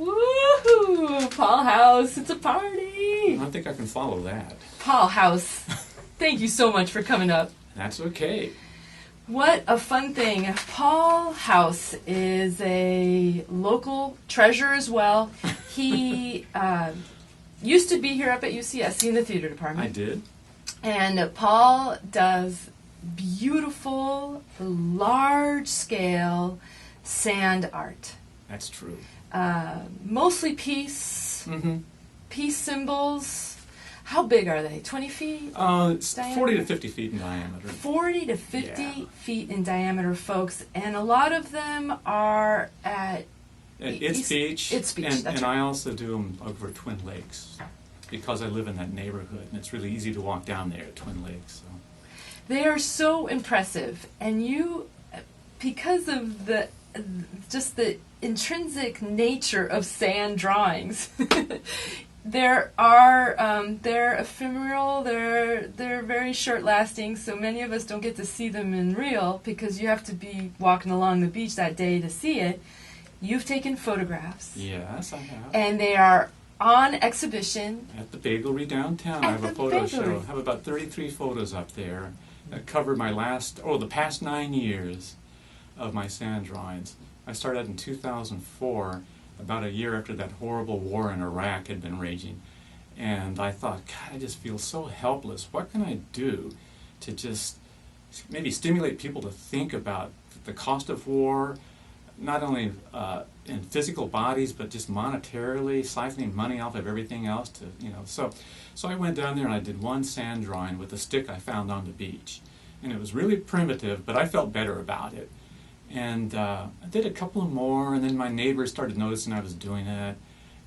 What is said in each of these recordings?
Woohoo! Paul House, it's a party! I think I can follow that. Paul House, thank you so much for coming up. That's okay. What a fun thing. Paul House is a local treasure as well. He used to be here up at UCSC in the theater department. I did. And Paul does beautiful, large-scale sand art. That's true. Mostly peace, Mm-hmm. peace symbols. How big are they? 20 feet? It's Diameter? 40 to 50 feet in diameter. 40 to 50 Yeah. feet in diameter, folks. And a lot of them are at It's Beach. It's Beach, And, that's and right. I also do them over Twin Lakes because I live in that neighborhood, and it's really easy to walk down there at Twin Lakes. So. They are so impressive. And you, because of the just the intrinsic nature of sand drawings, they're ephemeral, they're very short lasting, so many of us don't get to see them in real because you have to be walking along the beach that day to see it. You've taken photographs. Yes, I have. And they are on exhibition. At the Bagelry downtown, At I have a the photo Bagelry. show. I have about 33 photos up there that cover the past 9 years of my sand drawings. I started in 2004, about a year after that horrible war in Iraq had been raging. And I thought, God, I just feel so helpless. What can I do to just maybe stimulate people to think about the cost of war, not only in physical bodies, but just monetarily, siphoning money off of everything else to, So I went down there and I did one sand drawing with a stick I found on the beach. And it was really primitive, but I felt better about it. And I did a couple more, and then my neighbors started noticing I was doing it.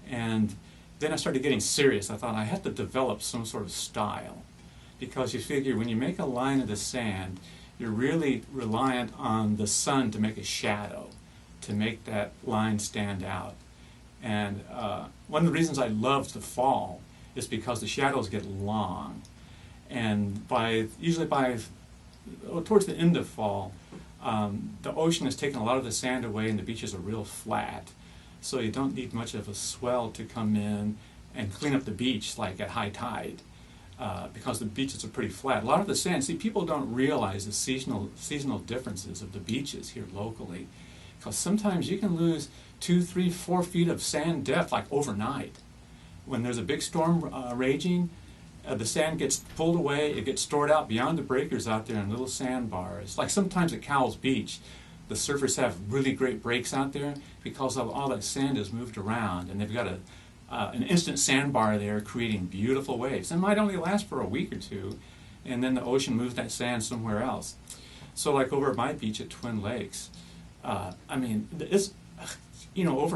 And then I started getting serious. I thought I had to develop some sort of style. Because you figure when you make a line of the sand, you're really reliant on the sun to make a shadow, to make that line stand out. And one of the reasons I love the fall is because the shadows get long. And usually towards the end of fall, the ocean has taken a lot of the sand away and the beaches are real flat. So you don't need much of a swell to come in and clean up the beach like at high tide. Because the beaches are pretty flat. A lot of the sand, people don't realize the seasonal differences of the beaches here locally. Because sometimes you can lose 2, 3, 4 feet of sand depth like overnight. When there's a big storm raging, the sand gets pulled away, it gets stored out beyond the breakers out there in little sandbars. Like sometimes at Cowles Beach, the surfers have really great breaks out there because all that sand is moved around, and they've got an instant sandbar there creating beautiful waves. It might only last for a week or two, and then the ocean moves that sand somewhere else. So like over at my beach at Twin Lakes, over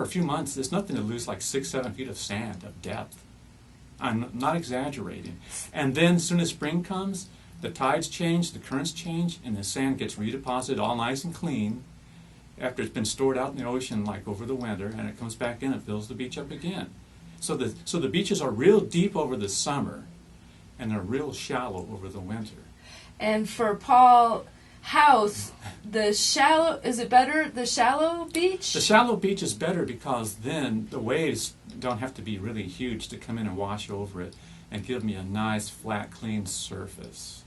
a few months, there's nothing to lose like 6, 7 feet of sand of depth. I'm not exaggerating. And then as soon as spring comes, the tides change, the currents change, and the sand gets redeposited all nice and clean after it's been stored out in the ocean like over the winter, and it comes back in and fills the beach up again. So the beaches are real deep over the summer, and they're real shallow over the winter. And for Paul House, is it better, the shallow beach? The shallow beach is better because then the waves don't have to be really huge to come in and wash over it and give me a nice, flat, clean surface.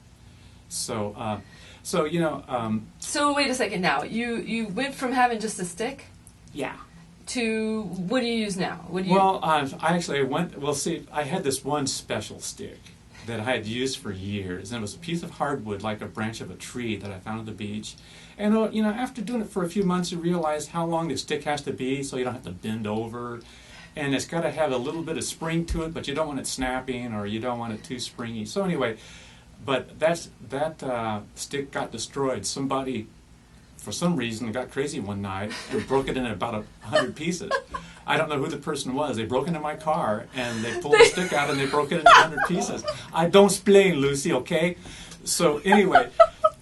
So wait a second now. You went from having just a stick yeah. to what do you use now? I had this one special stick that I had used for years, and it was a piece of hardwood like a branch of a tree that I found at the beach. And after doing it for a few months, you realize how long the stick has to be so you don't have to bend over. And it's got to have a little bit of spring to it, but you don't want it snapping or you don't want it too springy. So anyway, but that stick got destroyed. Somebody, for some reason, got crazy one night and broke it in about 100 pieces. I don't know who the person was. They broke into my car and they pulled the stick out and they broke it into 100 pieces. I don't explain, Lucy, okay? So anyway,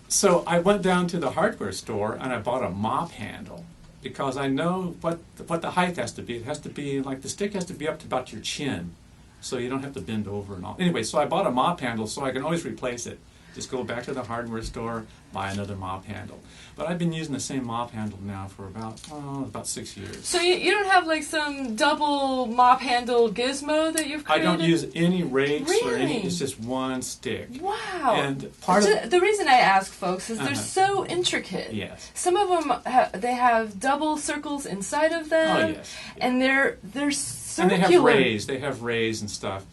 so I went down to the hardware store and I bought a mop handle. Because I know what the height has to be. It has to be, like the stick has to be up to about your chin. So you don't have to bend over and all. Anyway, so I bought a mop handle so I can always replace it. Just go back to the hardware store, buy another mop handle. But I've been using the same mop handle now for about 6 years. So you don't have like some double mop handle gizmo that you've I created? don't use any rakes or any. Really? It's just one stick. Wow. And part of The reason I ask folks is they're so intricate. yes. Some of them they have double circles inside of them. Oh yes. And they're And circular. they have rays. They have rays and stuff.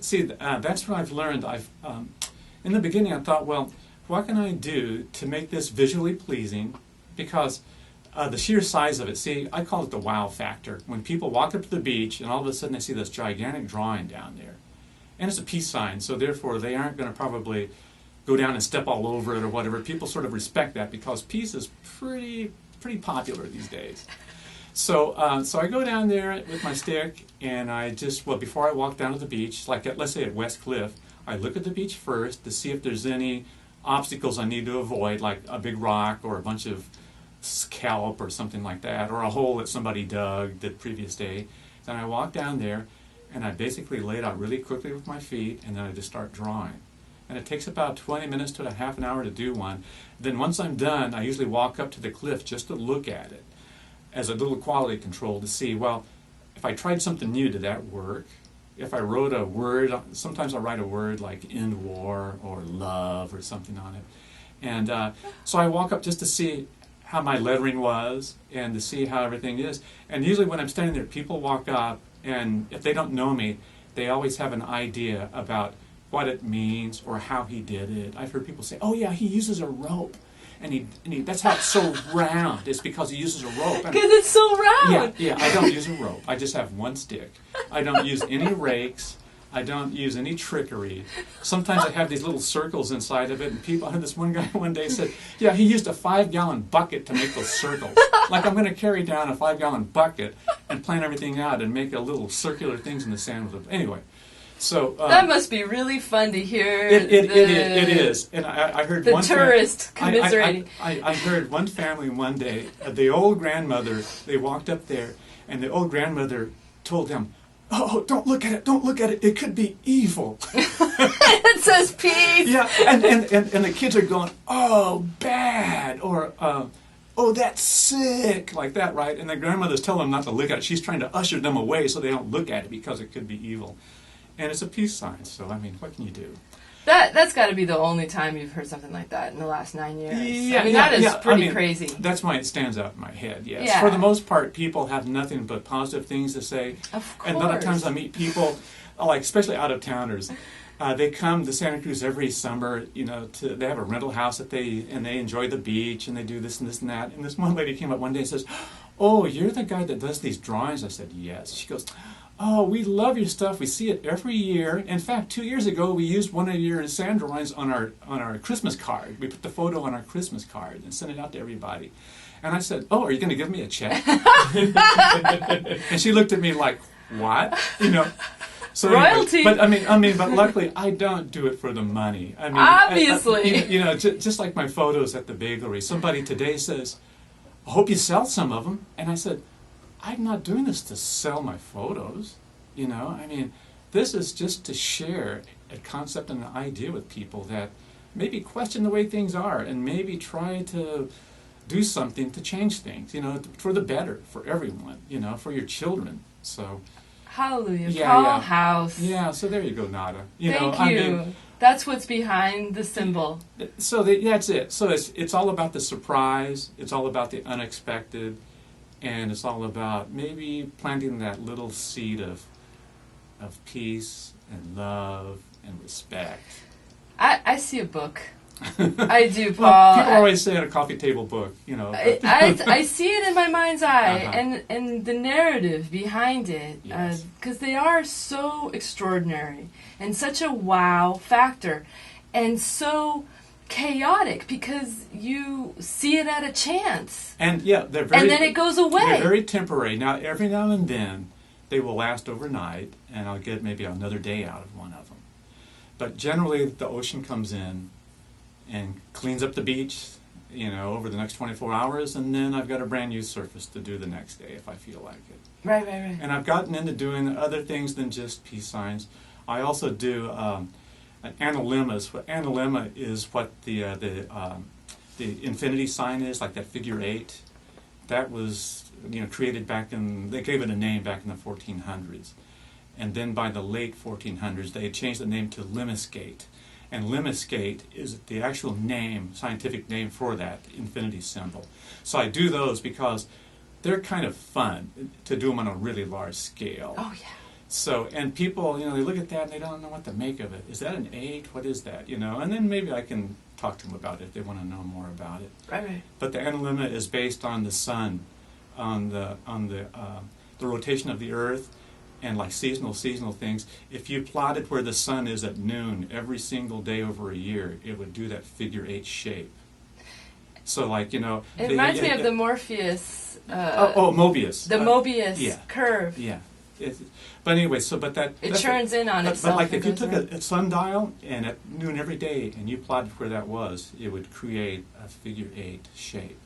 See, that's what I've learned. In the beginning, I thought, well, what can I do to make this visually pleasing? Because the sheer size of it. See, I call it the wow factor. When people walk up to the beach and all of a sudden they see this gigantic drawing down there, and it's a peace sign, so therefore they aren't going to probably go down and step all over it or whatever. People sort of respect that because peace is pretty popular these days. So I go down there with my stick, and before I walk down to the beach, like let's say at West Cliff, I look at the beach first to see if there's any obstacles I need to avoid, like a big rock or a bunch of kelp or something like that, or a hole that somebody dug the previous day. Then I walk down there, and I basically lay it out really quickly with my feet, and then I just start drawing. And it takes about 20 minutes to a half an hour to do one. Then once I'm done, I usually walk up to the cliff just to look at it as a little quality control to see, well, if I tried something new, did that work? If I wrote a word, sometimes I write a word like end war or love or something on it. And so I walk up just to see how my lettering was and to see how everything is. And usually when I'm standing there, people walk up, and if they don't know me, they always have an idea about what it means or how he did it. I've heard people say, oh yeah, he uses a rope. And he that's how it's so round. It's because he uses a rope. Because it's so round. Yeah, I don't use a rope. I just have one stick. I don't use any rakes. I don't use any trickery. Sometimes I have these little circles inside of it, and people. I heard this one guy one day said, yeah, he used a 5-gallon bucket to make those circles. Like I'm going to carry down a 5-gallon bucket and plan everything out and make a little circular things in the sand with it. Anyway. So that must be really fun to hear. It is, and I heard the one tourist commiserating. I heard one family one day. The old grandmother. They walked up there, and the old grandmother told them, "Oh, don't look at it! Don't look at it! It could be evil." It says peace. Yeah, and the kids are going, "Oh, bad," or "Oh, that's sick," like that, right? And the grandmother's telling them not to look at it. She's trying to usher them away so they don't look at it because it could be evil. And it's a peace sign, so I mean, what can you do? That's got to be the only time you've heard something like that in the last 9 years. Yeah, I mean, that is pretty crazy. That's why it stands out in my head, yes. Yeah. For the most part, people have nothing but positive things to say. Of course. And a lot of times I meet people, like especially out-of-towners, they come to Santa Cruz every summer, they have a rental house and they enjoy the beach, and they do this and this and that. And this one lady came up one day and says, "Oh, you're the guy that does these drawings?" I said, "Yes." She goes, "Oh, we love your stuff. We see it every year. In fact, 2 years ago, we used one of your sand drawings on our Christmas card. We put the photo on our Christmas card and sent it out to everybody." And I said, "Oh, are you going to give me a check?" And she looked at me like, "What?" So royalty. Anyway, but luckily, I don't do it for the money. I mean, obviously, just like my photos at the bakery. Somebody today says, "I hope you sell some of them," and I said, "I'm not doing this to sell my photos, this is just to share a concept and an idea with people that maybe question the way things are and maybe try to do something to change things, for the better, for everyone, for your children." So, hallelujah, yeah, Paul yeah. House. Yeah, so there you go, Nada. Thank you. That's what's behind the symbol. So that's it. So it's all about the surprise. It's all about the unexpected. And it's all about maybe planting that little seed of peace and love and respect. I see a book. I do, Paul. Well, people always say a coffee table book, I see it in my mind's eye, Uh-huh. and the narrative behind it, Yes. because they are so extraordinary and such a wow factor, and so chaotic because you see it at a chance. And yeah, they're very. And then it goes away. They're very temporary. Now, every now and then, they will last overnight, and I'll get maybe another day out of one of them. But generally, the ocean comes in and cleans up the beach, over the next 24 hours, and then I've got a brand new surface to do the next day if I feel like it. Right. And I've gotten into doing other things than just peace signs. I also do An analemma is what the infinity sign is, like that figure 8. That was created they gave it a name back in the 1400s. And then by the late 1400s, they had changed the name to lemniscate. And lemniscate is the actual scientific name for that infinity symbol. So I do those because they're kind of fun to do them on a really large scale. Oh, yeah. So, and people, they look at that and they don't know what to make of it. Is that an 8? What is that? And then maybe I can talk to them about it if they want to know more about it. Right. But the analemma is based on the sun, on the rotation of the earth, and like seasonal things. If you plotted where the sun is at noon every single day over a year, it would do that figure 8 shape. So like, it reminds me of the Morpheus. Mobius. The Mobius curve. Yeah. But anyway, it turns in on itself. But like if you took a sundial and at noon every day and you plotted where that was, it would create a figure 8 shape.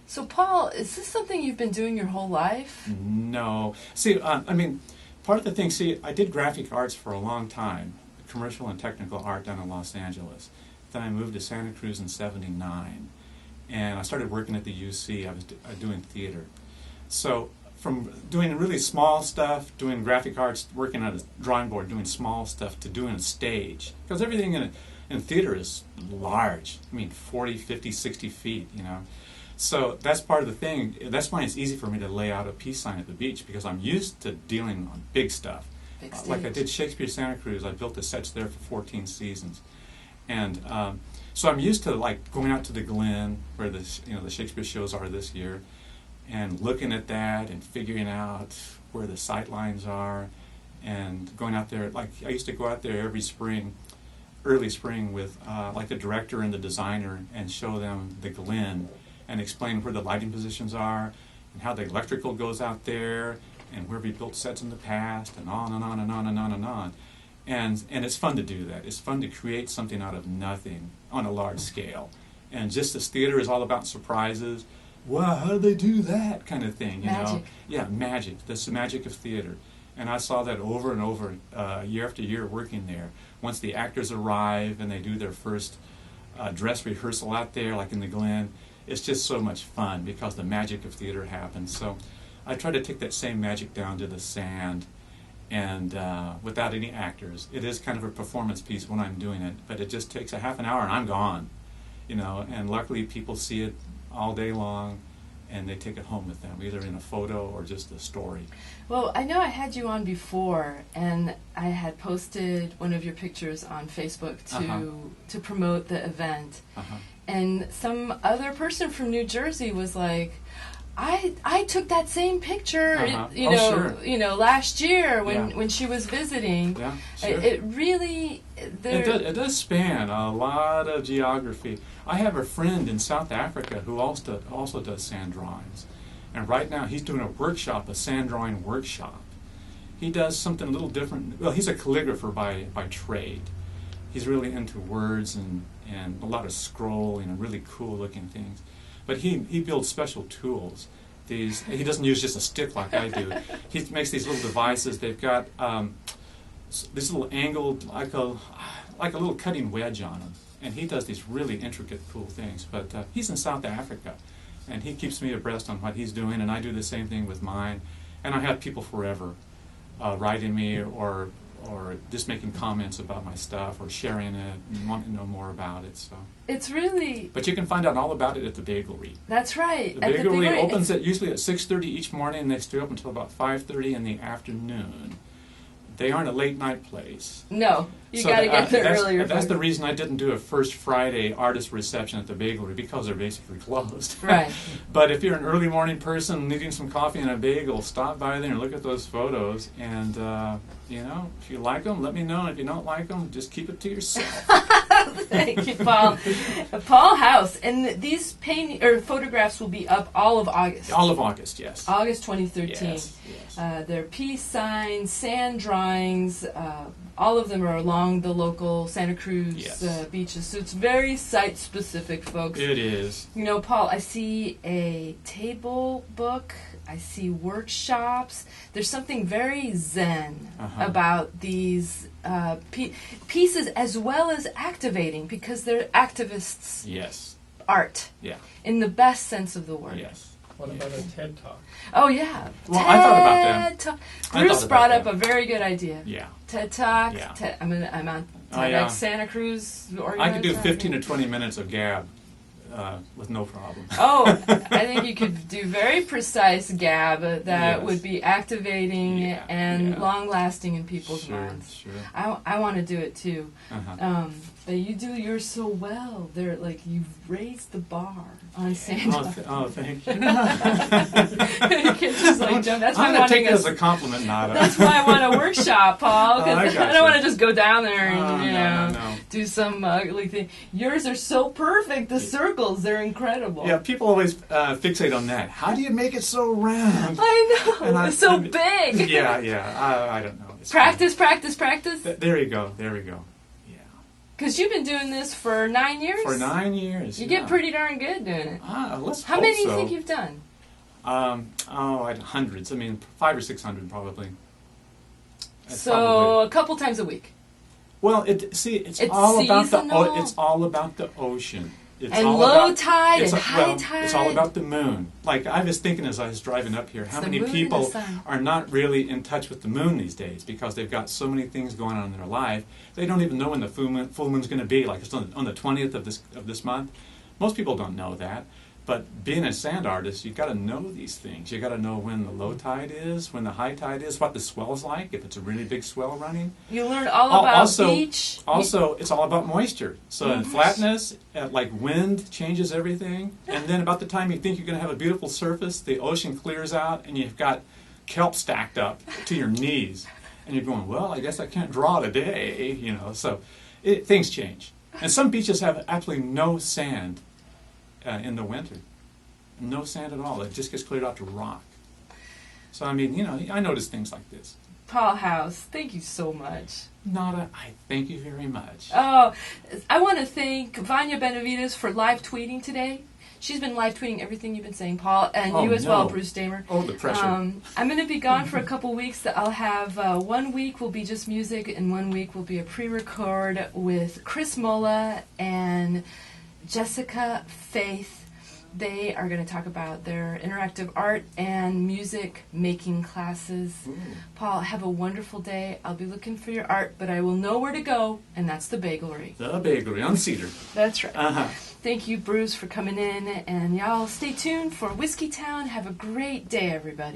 So Paul, is this something you've been doing your whole life? No. See, part of the thing, I did graphic arts for a long time, commercial and technical art down in Los Angeles. Then I moved to Santa Cruz in '79, and I started working at the UC. I was doing theater. So from doing really small stuff, doing graphic arts, working on a drawing board, doing small stuff, to doing a stage. Because everything in theater is large. 40, 50, 60 feet, So that's part of the thing. That's why it's easy for me to lay out a peace sign at the beach, because I'm used to dealing on big stuff. Like I did Shakespeare Santa Cruz. I built the sets there for 14 seasons. And so I'm used to like going out to the Glen, where the Shakespeare shows are this year, and looking at that and figuring out where the sight lines are, and going out there. Like I used to go out there every spring, early spring, with like the director and the designer, and show them the Glen and explain where the lighting positions are and how the electrical goes out there and where we built sets in the past, and on and on and on and on and on. And it's fun to do that. It's fun to create something out of nothing on a large scale. And just as theater is all about surprises, wow, how did they do that kind of thing, Magic. Yeah, magic. That's the magic of theater. And I saw that over and over, year after year, working there. Once the actors arrive and they do their first dress rehearsal out there, like in the Glen, it's just so much fun because the magic of theater happens. So I try to take that same magic down to the sand, and without any actors. It is kind of a performance piece when I'm doing it, but it just takes a half an hour and I'm gone, and luckily people see it all day long, and they take it home with them, either in a photo or just a story. Well, I know I had you on before, and I had posted one of your pictures on Facebook to promote the event. And some other person from New Jersey was like, I took that same picture, Sure. last year when she was visiting. Yeah, sure. It really... It does span a lot of geography. I have a friend in South Africa who also does sand drawings. And right now he's doing a sand drawing workshop. He does something a little different. Well, he's a calligrapher by trade. He's really into words and a lot of scrolling and really cool looking things. But he builds special tools. He doesn't use just a stick like I do. He makes these little devices. They've got this little angled, like a little cutting wedge on them. And he does these really intricate, cool things. But he's in South Africa, and he keeps me abreast on what he's doing, and I do the same thing with mine. And I have people forever writing me or just making comments about my stuff or sharing it and wanting to know more about it. So it's really... But you can find out all about it at the Bagelry. That's right. The Bagelry opens usually at 6:30 each morning, and they stay open until about 5:30 in the afternoon. They aren't a late night place. No, you got to get there earlier. That's the reason I didn't do a first Friday artist reception at the Bagelry, because they're basically closed. Right. But if you're an early morning person needing some coffee and a bagel, stop by there and look at those photos. And if you like them, let me know. And if you don't like them, just keep it to yourself. Thank you, Paul. Paul House, and these photographs will be up all of August. All of August, yes. August 2013. Yes. They're peace signs, sand drawings. All of them are along the local Santa Cruz beaches. So it's very site-specific, folks. It is. Paul, I see a table book I see workshops. There's something very zen Uh-huh. about these pieces, as well as activating, because they're activists' Yes. art Yeah. in the best sense of the word. Yes. What about a TED Talk? Oh yeah. Well, I thought about that. TED Talk. I Bruce thought brought about up that. a very good idea. Yeah. TED Talk. Yeah. I'm on Oh, TEDx yeah. Santa Cruz. I could do 15 to 20 minutes of gab with no problem. Oh, I think you could do very precise gab that Yes. would be activating Yeah, and yeah. long-lasting in people's Sure, minds. sure. I want to do it too. Uh-huh. But you do yours so well. They're like you've raised the bar on Oh, Santa. thank you. You can't just like jump. That's why I'm I going want to take to it as a compliment, Nada. That's why I want a workshop, Paul. Oh, I Because I gotcha. don't want to just go down there and Oh, you no, know no. do some ugly thing. Yours are so perfect. The circles, they're incredible. Yeah, people always fixate on that. How do you make it so round? I know. And It's so I mean, big. Yeah. I don't know. It's Practice. There you go. There we go. Yeah. Because you've been doing this for 9 years. For 9 years. You yeah. get pretty darn good doing it. Let's How hope many do you so. think you've done? Hundreds. I mean, 500 or 600 probably. That's So probably- a couple times a week. Well, it's It's all about seasonal. it's all about the ocean. It's And all low about, tide it's and a- high well, tide. It's all about the moon. Like I was thinking as I was driving up here, how the many moon and the people sun. are not really in touch with the moon these days because they've got so many things going on in their life. They don't even know when the full moon's going to be. Like it's on the 20th of this month. Most people don't know that. But being a sand artist, you got to know these things. You got to know when the low tide is, when the high tide is, what the swell's like, if it's a really big swell running. You learn all Al- about also- beach. Also, it's all about moisture. So in flatness, like wind changes everything. And then about the time you think you're going to have a beautiful surface, the ocean clears out and you've got kelp stacked up to your knees. And you're going, well, I guess I can't draw today, you know. So things change. And some beaches have absolutely no sand in the winter. No sand at all. It just gets cleared out to rock. So, I mean, you know, I notice things like this. Paul House, thank you so much. Nada, I thank you very much. Oh, I want to thank Vanya Benavides for live tweeting today. She's been live tweeting everything you've been saying, Paul, and Oh, you as well, no. Bruce Damer. Oh, the pressure. I'm going to be gone for a couple weeks. I'll have 1 week will be just music, and 1 week will be a pre-record with Chris Mola and Jessica Faith. They are going to talk about their interactive art and music making classes. Ooh. Paul, have a wonderful day. I'll be looking for your art, but I will know where to go, and that's the Bagelery. The bakery on Cedar. That's right. Uh-huh. Thank you, Bruce, for coming in, and y'all stay tuned for Whiskey Town. Have a great day, everybody.